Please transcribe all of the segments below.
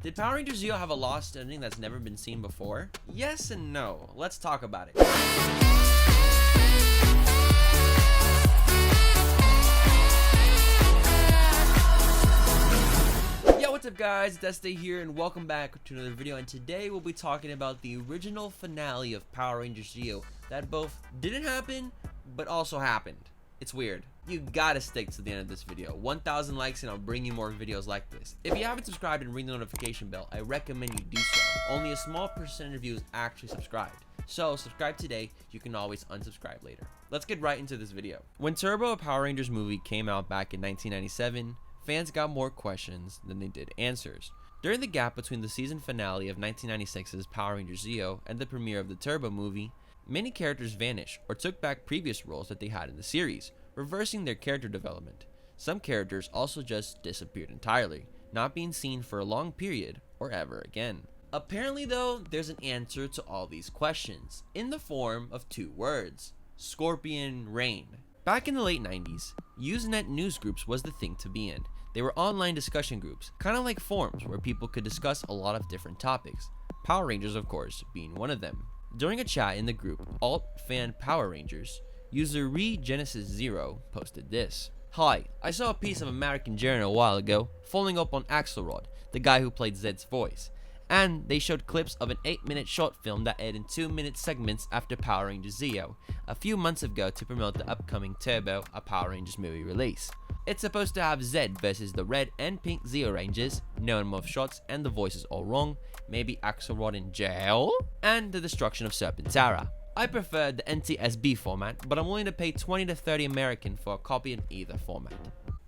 Did Power Rangers Zeo have a lost ending that's never been seen before? Yes and no. Let's talk about it. Yo, what's up guys? It's Este here and welcome back to another video, and today we'll be talking about the original finale of Power Rangers Zeo that both didn't happen but also happened. It's weird. You gotta stick to the end of this video. 1,000 likes and I'll bring you more videos like this. If you haven't subscribed and ring the notification bell, I recommend you do so. Only a small percentage of you is actually subscribed. So subscribe today, you can always unsubscribe later. Let's get right into this video. When Turbo, a Power Rangers movie, came out back in 1997, fans got more questions than they did answers. During the gap between the season finale of 1996's Power Rangers Zeo and the premiere of the Turbo movie, many characters vanished or took back previous roles that they had in the series, reversing their character development. Some characters also just disappeared entirely, not being seen for a long period or ever again. Apparently though, there's an answer to all these questions, in the form of two words: Scorpion Rain. Back in the late 90s, Usenet news groups was the thing to be in. They were online discussion groups, kind of like forums where people could discuss a lot of different topics, Power Rangers of course being one of them. During a chat in the group Alt Fan Power Rangers, user ReGenesis0 posted this: "Hi, I saw a piece of American Journal a while ago following up on Axelrod, the guy who played Zed's voice, and they showed clips of an 8-minute short film that aired in 2-minute segments after Power Rangers Zeo a few months ago to promote the upcoming Turbo, a Power Rangers movie release. It's supposed to have Zed versus the red and pink Zeo Rangers, no more shots and the voices all wrong, maybe Axelrod in jail, and the destruction of Serpentara. I prefer the NTSB format, but I'm willing to pay 20 to 30 American for a copy in either format."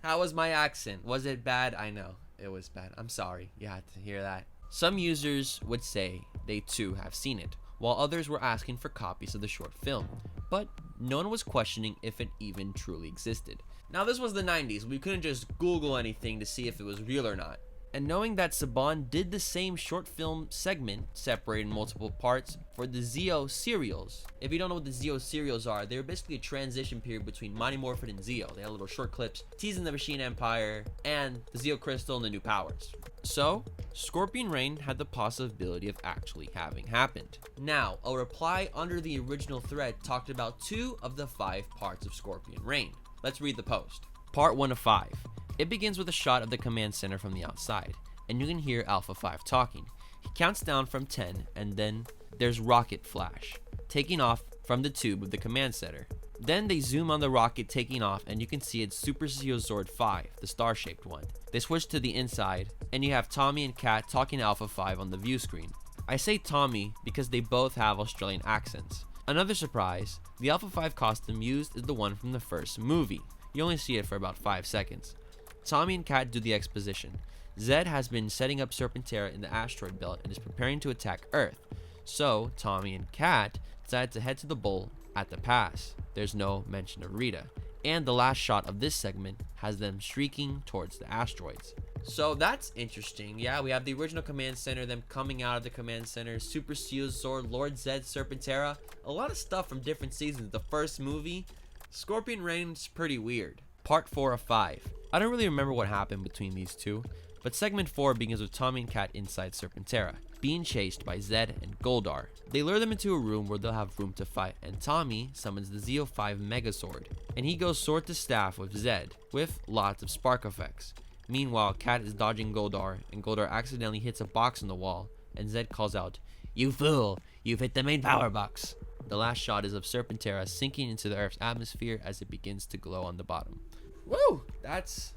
How was my accent? Was it bad? I know, it was bad. I'm sorry you had to hear that. Some users would say they too have seen it, while others were asking for copies of the short film, but no one was questioning if it even truly existed. Now this was the 90s, we couldn't just Google anything to see if it was real or not. And knowing that Saban did the same short film segment, separated in multiple parts, for the Zeo serials. If you don't know what the Zeo serials are, they're basically a transition period between Mighty Morphin and Zeo. They had little short clips teasing the Machine Empire and the Zeo Crystal and the new powers. So, Scorpion Rain had the possibility of actually having happened. Now, a reply under the original thread talked about 2 of the 5 parts of Scorpion Rain. Let's read the post. Part 1 of 5. It begins with a shot of the command center from the outside, and you can hear Alpha 5 talking. He counts down from 10, and then there's Rocket Flash, taking off from the tube of the command center. Then they zoom on the rocket taking off, and you can see it's Super Zord 5, the star-shaped one. They switch to the inside, and you have Tommy and Kat talking to Alpha 5 on the view screen. I say Tommy because they both have Australian accents. Another surprise, the Alpha 5 costume used is the one from the first movie. You only see it for about 5 seconds. Tommy and Kat do the exposition. Zed has been setting up Serpentara in the asteroid belt and is preparing to attack Earth. So, Tommy and Kat decide to head to the bowl at the pass. There's no mention of Rita. And the last shot of this segment has them streaking towards the asteroids. So that's interesting. Yeah, we have the original command center, them coming out of the command center, Super Zord, Lord Zed, Serpentara. A lot of stuff from different seasons. The first movie, Scorpion Rain's pretty weird. Part 4 of 5. I don't really remember what happened between these two, but segment 4 begins with Tommy and Kat inside Serpentara, being chased by Zed and Goldar. They lure them into a room where they'll have room to fight, and Tommy summons the Zeo 5 Megazord, and he goes sword to staff with Zed, with lots of spark effects. Meanwhile, Kat is dodging Goldar, and Goldar accidentally hits a box on the wall, and Zed calls out, "You fool, you've hit the main power box." The last shot is of Serpentara sinking into the Earth's atmosphere as it begins to glow on the bottom. Woo! That's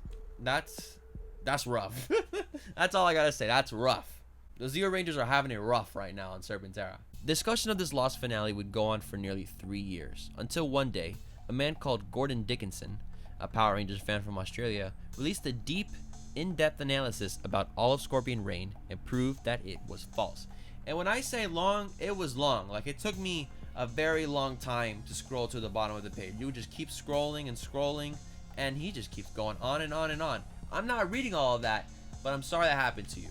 rough. That's all I gotta say. That's rough. The Zeo Rangers are having it rough right now on Serpentara. Discussion of this lost finale would go on for nearly 3 years, until one day, a man called Gordon Dickinson, a Power Rangers fan from Australia, released a deep, in-depth analysis about all of Scorpion Rain and proved that it was false. And when I say long, it was long. Like, it took me a very long time to scroll to the bottom of the page. You would just keep scrolling and scrolling, and he just keeps going on and on and on. I'm not reading all of that, but I'm sorry that happened to you.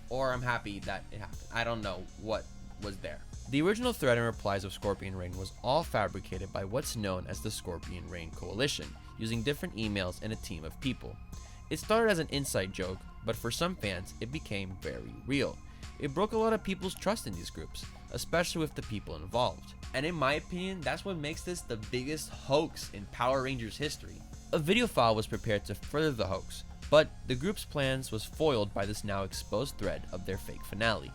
Or I'm happy that it happened. I don't know what was there. The original thread and replies of Scorpion Rain was all fabricated by what's known as the Scorpion Rain Coalition, using different emails and a team of people. It started as an inside joke, but for some fans, it became very real. It broke a lot of people's trust in these groups, especially with the people involved. And in my opinion, that's what makes this the biggest hoax in Power Rangers history. A video file was prepared to further the hoax, but the group's plans was foiled by this now exposed thread of their fake finale.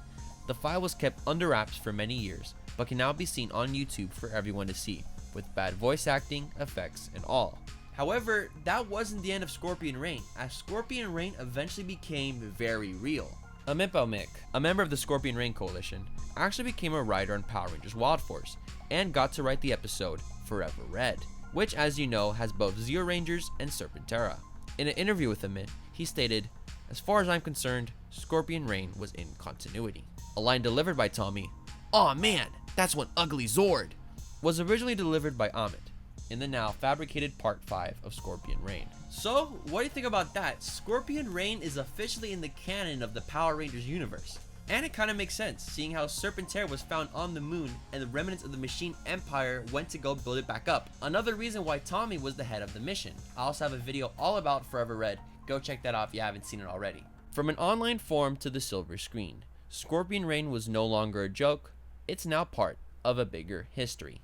The file was kept under wraps for many years, but can now be seen on YouTube for everyone to see, with bad voice acting, effects, and all. However, that wasn't the end of Scorpion Reign, as Scorpion Reign eventually became very real. Mick, a member of the Scorpion Reign Coalition, actually became a writer on Power Rangers Wild Force, and got to write the episode Forever Red, which, as you know, has both Zeo Rangers and Serpentera. In an interview with Amit, he stated, "As far as I'm concerned, Scorpion Reign was in continuity." A line delivered by Tommy, "Aw man, that's one ugly Zord," was originally delivered by Amit in the now fabricated Part 5 of Scorpion Reign. So, what do you think about that? Scorpion Reign is officially in the canon of the Power Rangers universe. And it kind of makes sense, seeing how Serpentera was found on the moon and the remnants of the Machine Empire went to go build it back up. Another reason why Tommy was the head of the mission. I also have a video all about Forever Red. Go check that out if you haven't seen it already. From an online forum to the silver screen, Scorpion Reign was no longer a joke, it's now part of a bigger history.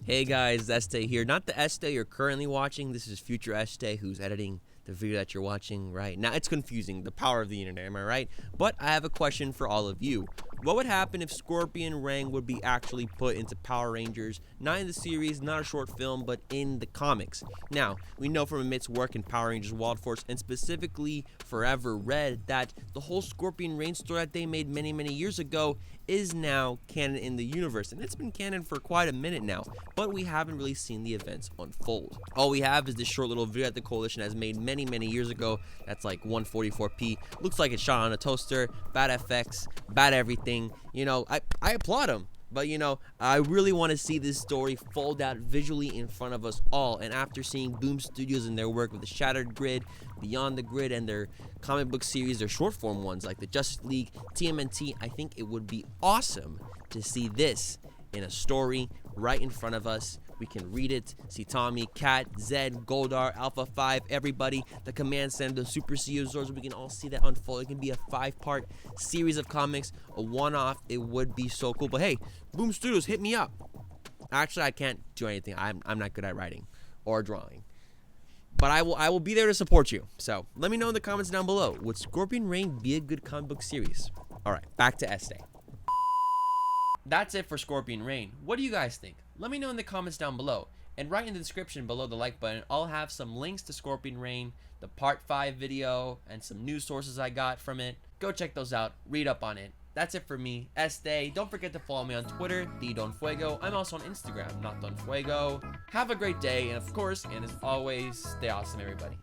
Hey guys, Este here. Not the Este you're currently watching, this is future Este who's editing the video that you're watching right now. It's confusing, the power of the internet, am I right? But I have a question for all of you. What would happen if Scorpion Reign would be actually put into Power Rangers, not in the series, not a short film, but in the comics? Now, we know from Amit's work in Power Rangers Wild Force, and specifically Forever Red, that the whole Scorpion Reign story that they made many years ago is now canon in the universe, and it's been canon for quite a minute now, but we haven't really seen the events unfold. All we have is this short little video that the Coalition has made many years ago that's like 144p, looks like it's shot on a toaster, bad effects, bad everything. You know, I applaud them, but you know, I really want to see this story fold out visually in front of us all. And after seeing Boom Studios and their work with the Shattered Grid, Beyond the Grid, and their comic book series, their short form ones like the Justice League, TMNT, I think it would be awesome to see this in a story right in front of us. We can read it, see Tommy, Kat, Zed, Goldar, Alpha 5, everybody, the Command Center, the Super Zeo Zords. We can all see that unfold. It can be a 5-part series of comics, a one-off. It would be so cool. But hey, Boom Studios, hit me up. Actually, I can't do anything. I'm not good at writing or drawing. But I will be there to support you. So let me know in the comments down below. Would Scorpion Reign be a good comic book series? All right, back to Este. That's it for Scorpion Reign. What do you guys think? Let me know in the comments down below. And right in the description below the like button, I'll have some links to Scorpion Reign, the Part 5 video, and some news sources I got from it. Go check those out. Read up on it. That's it for me, Este. Don't forget to follow me on Twitter, Don Fuego. I'm also on Instagram, Not Don Fuego. Have a great day, and of course, and as always, stay awesome, everybody.